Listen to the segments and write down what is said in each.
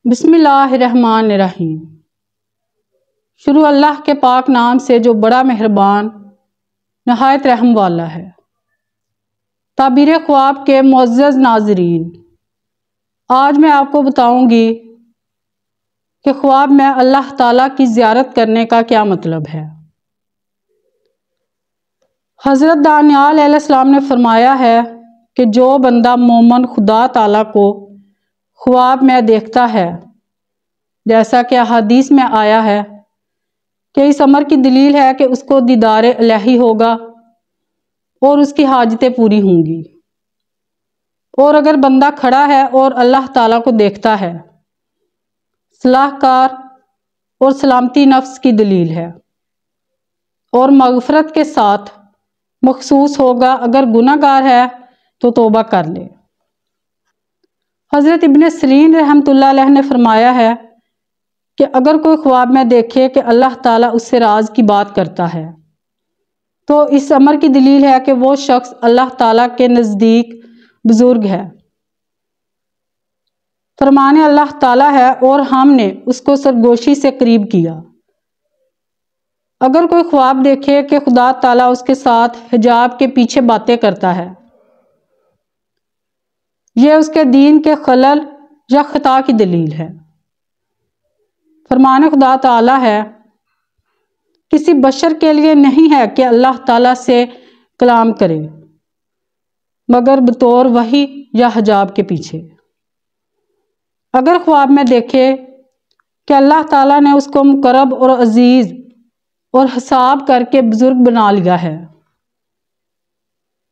بسم اللہ الرحمن الرحیم۔ شروع اللہ کے پاک نام سے جو بڑا مہربان نہایت رحم والا ہے۔ تعبیر خواب کے معزز ناظرین، آج میں آپ کو بتاؤں گی کہ خواب میں اللہ تعالیٰ کی زیارت کرنے کا کیا مطلب ہے۔ حضرت دانیال علیہ السلام نے فرمایا ہے کہ جو بندہ مومن خدا تعالیٰ کو خواب میں دیکھتا ہے، جیسا کہ احادیث میں آیا ہے کہ اس امر کی دلیل ہے کہ اس کو دیدار الہی ہوگا اور اس کی حاجتیں پوری ہوں گی۔ اور اگر بندہ کھڑا ہے اور اللہ تعالیٰ کو دیکھتا ہے، صلاح کار اور سلامتی نفس کی دلیل ہے اور مغفرت کے ساتھ مخصوص ہوگا۔ اگر گناہ گار ہے تو توبہ کر لے۔ حضرت ابن سیرین رحمۃ اللہ علیہ نے فرمایا ہے کہ اگر کوئی خواب میں دیکھے کہ اللہ تعالیٰ اس سے راز کی بات کرتا ہے تو اس امر کی دلیل ہے کہ وہ شخص اللہ تعالیٰ کے نزدیک بزرگ ہے۔ فرمان اللہ تعالیٰ ہے اور ہم نے اس کو سرگوشی سے قریب کیا۔ اگر کوئی خواب دیکھے کہ خدا تعالیٰ اس کے ساتھ حجاب کے پیچھے باتیں کرتا ہے، یہ اس کے دین کے خلل یا خطا کی دلیل ہے۔ فرمان خدا تعالیٰ ہے، کسی بشر کے لیے نہیں ہے کہ اللہ تعالیٰ سے کلام کرے مگر بطور وحی یا حجاب کے پیچھے۔ اگر خواب میں دیکھے کہ اللہ تعالیٰ نے اس کو مقرب اور عزیز اور حساب کر کے بزرگ بنا لیا ہے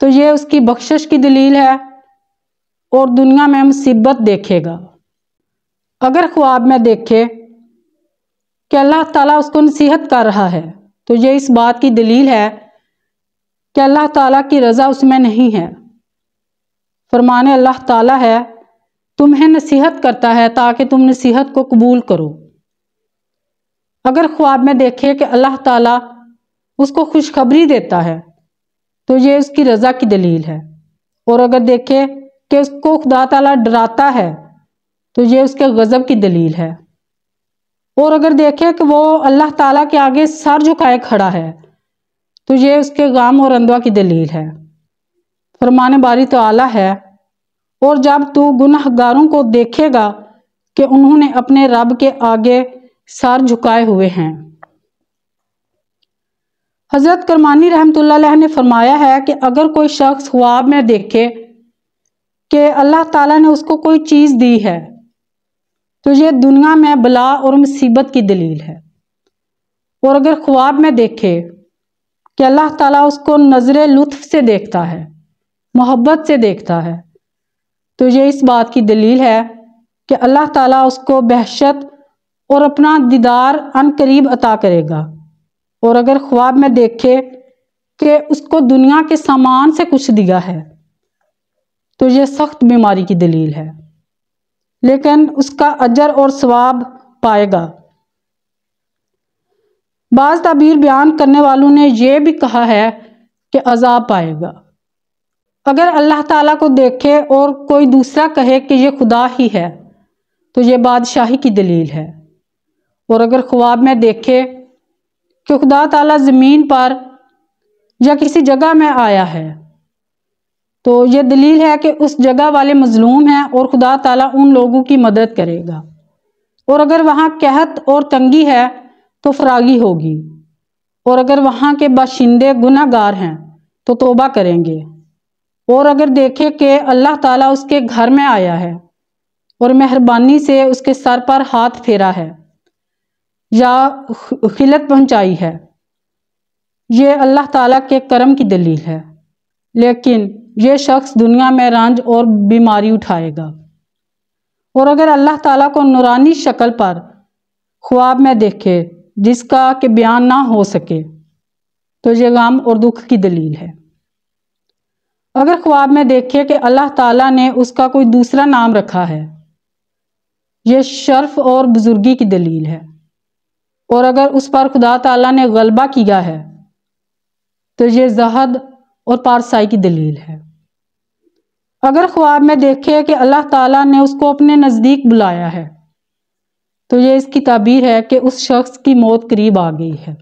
تو یہ اس کی بخشش کی دلیل ہے اور دنیا میں مصیبت دیکھے گا۔ اگر خواب میں دیکھے کہ اللہ تعالیٰ اس کو نصیحت کر رہا ہے تو یہ اس بات کی دلیل ہے کہ اللہ تعالیٰ کی رضا اس میں نہیں ہے۔ فرمان اللہ تعالیٰ ہے، تمہیں نصیحت کرتا ہے تاکہ تم نصیحت کو قبول کرو۔ اگر خواب میں دیکھے کہ اللہ تعالیٰ اس کو خوشخبری دیتا ہے تو یہ اس کی رضا کی دلیل ہے، اور اگر دیکھے کہ اس کو خدا تعالیٰ ڈراتا ہے تو یہ اس کے غضب کی دلیل ہے، اور اگر دیکھے کہ وہ اللہ تعالیٰ کے آگے سر جھکائے کھڑا ہے تو یہ اس کے غم اور اندوہ کی دلیل ہے۔ فرمان باری تعالیٰ ہے، اور جب تو گناہ گاروں کو دیکھے گا کہ انہوں نے اپنے رب کے آگے سر جھکائے ہوئے ہیں۔ حضرت کرمانی رحمۃ اللہ علیہ نے فرمایا ہے کہ اگر کوئی شخص خواب میں دیکھے کہ اللہ تعالیٰ نے اس کو کوئی چیز دی ہے تو یہ دنیا میں بلا اور مصیبت کی دلیل ہے، اور اگر خواب میں دیکھے کہ اللہ تعالیٰ اس کو نظر لطف سے دیکھتا ہے، محبت سے دیکھتا ہے، تو یہ اس بات کی دلیل ہے کہ اللہ تعالیٰ اس کو بہشت اور اپنا دیدار عن قریب عطا کرے گا۔ اور اگر خواب میں دیکھے کہ اس کو دنیا کے سامان سے کچھ دیا ہے تو یہ سخت بیماری کی دلیل ہے، لیکن اس کا اجر اور ثواب پائے گا۔ بعض تعبیر بیان کرنے والوں نے یہ بھی کہا ہے کہ عذاب پائے گا۔ اگر اللہ تعالیٰ کو دیکھے اور کوئی دوسرا کہے کہ یہ خدا ہی ہے تو یہ بادشاہی کی دلیل ہے، اور اگر خواب میں دیکھے کہ خدا تعالیٰ زمین پر یا کسی جگہ میں آیا ہے تو یہ دلیل ہے کہ اس جگہ والے مظلوم ہیں اور خدا تعالیٰ ان لوگوں کی مدد کرے گا، اور اگر وہاں قحط اور تنگی ہے تو فراگی ہوگی، اور اگر وہاں کے باشندے گناہ گار ہیں تو توبہ کریں گے، اور اگر دیکھے کہ اللہ تعالیٰ اس کے گھر میں آیا ہے اور مہربانی سے اس کے سر پر ہاتھ پھیرا ہے یا خلت پہنچائی ہے، یہ اللہ تعالیٰ کے کرم کی دلیل ہے، لیکن یہ شخص دنیا میں رنج اور بیماری اٹھائے گا۔ اور اگر اللہ تعالیٰ کو نورانی شکل پر خواب میں دیکھے جس کا کہ بیان نہ ہو سکے تو یہ غم اور دکھ کی دلیل ہے۔ اگر خواب میں دیکھے کہ اللہ تعالیٰ نے اس کا کوئی دوسرا نام رکھا ہے، یہ شرف اور بزرگی کی دلیل ہے، اور اگر اس پر خدا تعالیٰ نے غلبہ کیا ہے تو یہ زہد اور پارسائی کی دلیل ہے۔ اگر خواب میں دیکھے کہ اللہ تعالیٰ نے اس کو اپنے نزدیک بلایا ہے تو یہ اس کی تعبیر ہے کہ اس شخص کی موت قریب آ گئی ہے۔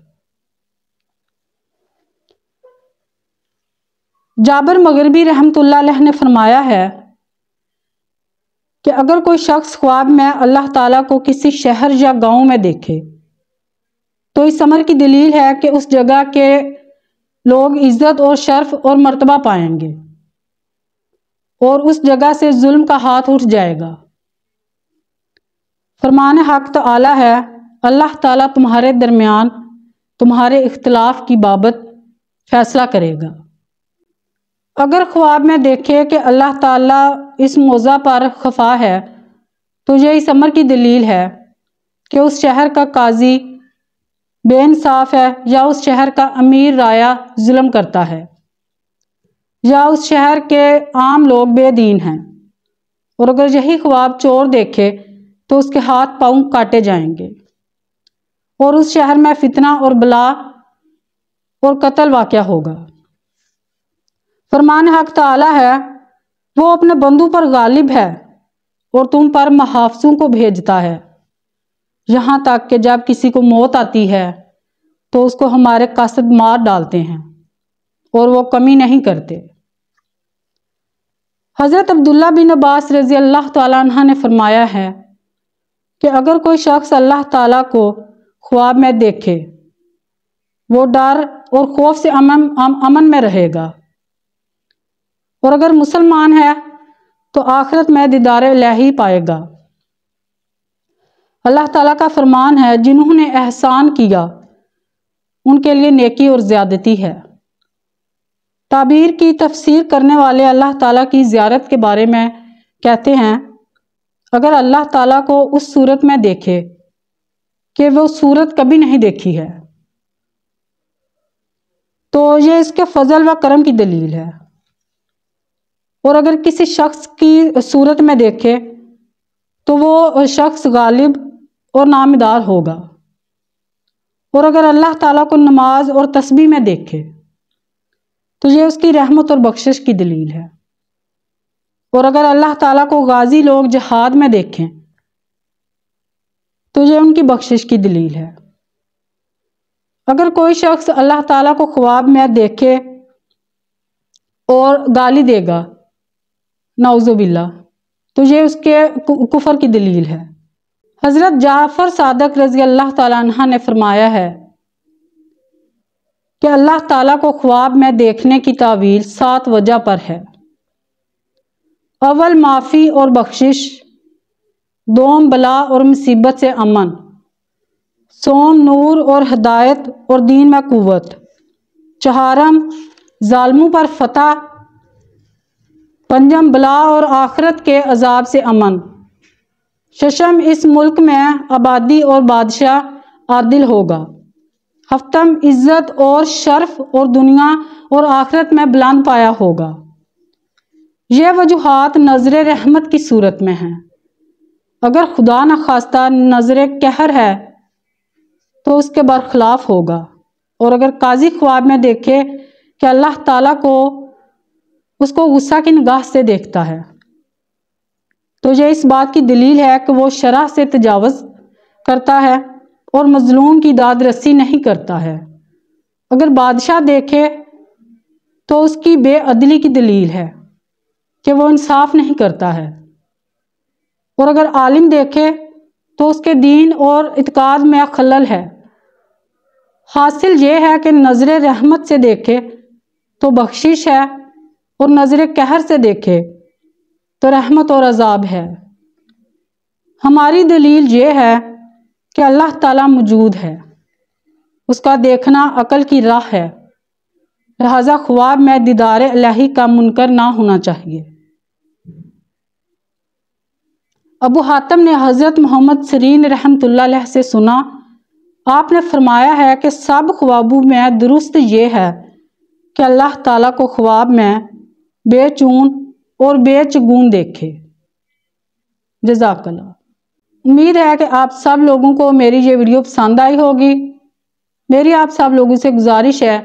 جابر مغربی رحمۃ اللہ علیہ نے فرمایا ہے کہ اگر کوئی شخص خواب میں اللہ تعالیٰ کو کسی شہر یا گاؤں میں دیکھے تو اس امر کی دلیل ہے کہ اس جگہ کے لوگ عزت اور شرف اور مرتبہ پائیں گے اور اس جگہ سے ظلم کا ہاتھ اٹھ جائے گا۔ فرمان حق تعالی ہے، اللہ تعالیٰ تمہارے درمیان تمہارے اختلاف کی بابت فیصلہ کرے گا۔ اگر خواب میں دیکھے کہ اللہ تعالیٰ اس موضع پر خفا ہے تو یہ اس امر کی دلیل ہے کہ اس شہر کا قاضی بے انصاف ہے، یا اس شہر کا امیر رایا ظلم کرتا ہے، یا اس شہر کے عام لوگ بے دین ہیں۔ اور اگر یہی خواب چور دیکھے تو اس کے ہاتھ پاؤں کاٹے جائیں گے اور اس شہر میں فتنہ اور بلا اور قتل واقع ہوگا۔ فرمان حق تعالی ہے، وہ اپنے بندوں پر غالب ہے اور تم پر محافظوں کو بھیجتا ہے، یہاں تک کہ جب کسی کو موت آتی ہے تو اس کو ہمارے قاصد مار ڈالتے ہیں اور وہ کمی نہیں کرتے۔ حضرت عبداللہ بن عباس رضی اللہ تعالیٰ عنہ نے فرمایا ہے کہ اگر کوئی شخص اللہ تعالیٰ کو خواب میں دیکھے وہ ڈر اور خوف سے امن میں رہے گا، اور اگر مسلمان ہے تو آخرت میں دیدار الہی پائے گا۔ اللہ تعالیٰ کا فرمان ہے، جنہوں نے احسان کیا ان کے لیے نیکی اور زیادتی ہے۔ تعبیر کی تفسیر کرنے والے اللہ تعالیٰ کی زیارت کے بارے میں کہتے ہیں، اگر اللہ تعالیٰ کو اس صورت میں دیکھے کہ وہ صورت کبھی نہیں دیکھی ہے تو یہ اس کے فضل و کرم کی دلیل ہے، اور اگر کسی شخص کی صورت میں دیکھے تو وہ شخص غالب اور نامدار ہوگا، اور اگر اللہ تعالیٰ کو نماز اور تسبیح میں دیکھے تو یہ اس کی رحمت اور بخشش کی دلیل ہے، اور اگر اللہ تعالیٰ کو غازی لوگ جہاد میں دیکھیں تو یہ ان کی بخشش کی دلیل ہے۔ اگر کوئی شخص اللہ تعالیٰ کو خواب میں دیکھے اور گالی دے گا نعوذ باللہ تو یہ اس کے کفر کی دلیل ہے۔ حضرت جعفر صادق رضی اللہ تعالیٰ عنہ نے فرمایا ہے کہ اللہ تعالیٰ کو خواب میں دیکھنے کی تعویل 7 وجہ پر ہے۔ اول معافی اور بخشش، دوم بلا اور مصیبت سے امن، سوم نور اور ہدایت اور دین میں قوت، چہارم ظالموں پر فتح، پنجم بلا اور آخرت کے عذاب سے امن، ششم اس ملک میں آبادی اور بادشاہ عادل ہوگا، ہفتم عزت اور شرف اور دنیا اور آخرت میں بلند پایا ہوگا۔ یہ وجوہات نظر رحمت کی صورت میں ہیں۔ اگر خدا نخواستہ نظر قہر ہے تو اس کے برخلاف ہوگا، اور اگر قاضی خواب میں دیکھے کہ اللہ تعالیٰ کو اس کو غصہ کی نگاہ سے دیکھتا ہے تو یہ اس بات کی دلیل ہے کہ وہ شرع سے تجاوز کرتا ہے اور مظلوم کی داد رسی نہیں کرتا ہے۔ اگر بادشاہ دیکھے تو اس کی بے عدلی کی دلیل ہے کہ وہ انصاف نہیں کرتا ہے، اور اگر عالم دیکھے تو اس کے دین اور اعتقاد میں خلل ہے۔ حاصل یہ ہے کہ نظر رحمت سے دیکھے تو بخشش ہے، اور نظر قہر سے دیکھے تو رحمت اور عذاب ہے۔ ہماری دلیل یہ ہے کہ اللہ تعالیٰ موجود ہے، اس کا دیکھنا عقل کی راہ ہے، لہذا خواب میں دیدار الہی کا منکر نہ ہونا چاہیے۔ ابو حاتم نے حضرت محمد سرین رحمۃ اللہ علیہ سے سنا، آپ نے فرمایا ہے کہ سب خوابوں میں درست یہ ہے کہ اللہ تعالیٰ کو خواب میں بے چون اور بے چگون دیکھے۔ جزاک اللہ۔ امید ہے کہ آپ سب لوگوں کو میری یہ ویڈیو پسند آئی ہوگی۔ میری آپ سب لوگوں سے گزارش ہے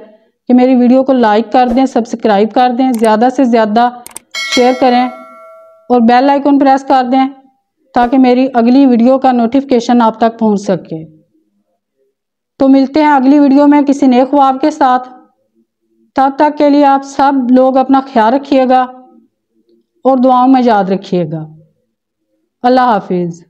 کہ میری ویڈیو کو لائک کر دیں، سبسکرائب کر دیں، زیادہ سے زیادہ شیئر کریں اور بیل آئیکن پریس کر دیں تاکہ میری اگلی ویڈیو کا نوٹیفیکیشن آپ تک پہنچ سکے۔ تو ملتے ہیں اگلی ویڈیو میں کسی نئے خواب کے ساتھ۔ تب تک کے لیے آپ سب لوگ اپنا خیال رکھیے گا اور دعاؤں میں یاد رکھیے گا۔ اللہ حافظ۔